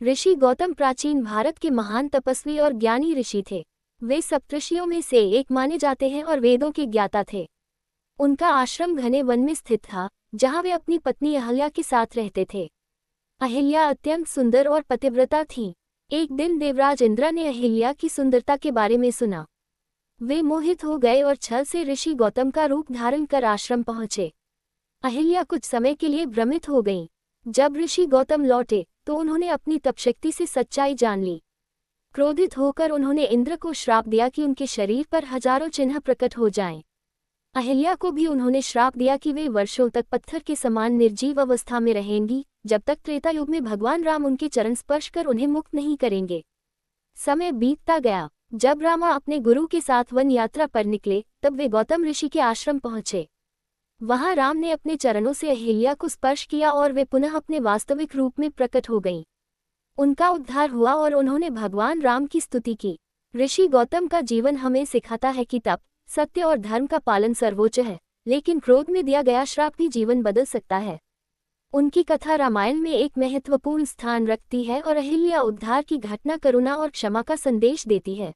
ऋषि गौतम प्राचीन भारत के महान तपस्वी और ज्ञानी ऋषि थे। वे सप्तऋषियों में से एक माने जाते हैं और वेदों के ज्ञाता थे। उनका आश्रम घने वन में स्थित था, जहां वे अपनी पत्नी अहल्या के साथ रहते थे। अहिल्या अत्यंत सुंदर और पतिव्रता थीं। एक दिन देवराज इंद्र ने अहिल्या की सुंदरता के बारे में सुना। वे मोहित हो गए और छल से ऋषि गौतम का रूप धारण कर आश्रम पहुंचे। अहिल्या कुछ समय के लिए भ्रमित हो गईं। जब ऋषि गौतम लौटे तो उन्होंने अपनी तपशक्ति से सच्चाई जान ली। क्रोधित होकर उन्होंने इंद्र को श्राप दिया कि उनके शरीर पर हजारों चिन्ह प्रकट हो जाएं। अहिल्या को भी उन्होंने श्राप दिया कि वे वर्षों तक पत्थर के समान निर्जीव अवस्था में रहेंगी, जब तक त्रेता युग में भगवान राम उनके चरण स्पर्श कर उन्हें मुक्त नहीं करेंगे। समय बीतता गया। जब रामा अपने गुरु के साथ वन यात्रा पर निकले, तब वे गौतम ऋषि के आश्रम पहुंचे। वहां राम ने अपने चरणों से अहिल्या को स्पर्श किया और वे पुनः अपने वास्तविक रूप में प्रकट हो गईं। उनका उद्धार हुआ और उन्होंने भगवान राम की स्तुति की। ऋषि गौतम का जीवन हमें सिखाता है कि तप, सत्य और धर्म का पालन सर्वोच्च है, लेकिन क्रोध में दिया गया श्राप भी जीवन बदल सकता है। उनकी कथा रामायण में एक महत्वपूर्ण स्थान रखती है और अहिल्या उद्धार की घटना करुणा और क्षमा का संदेश देती है।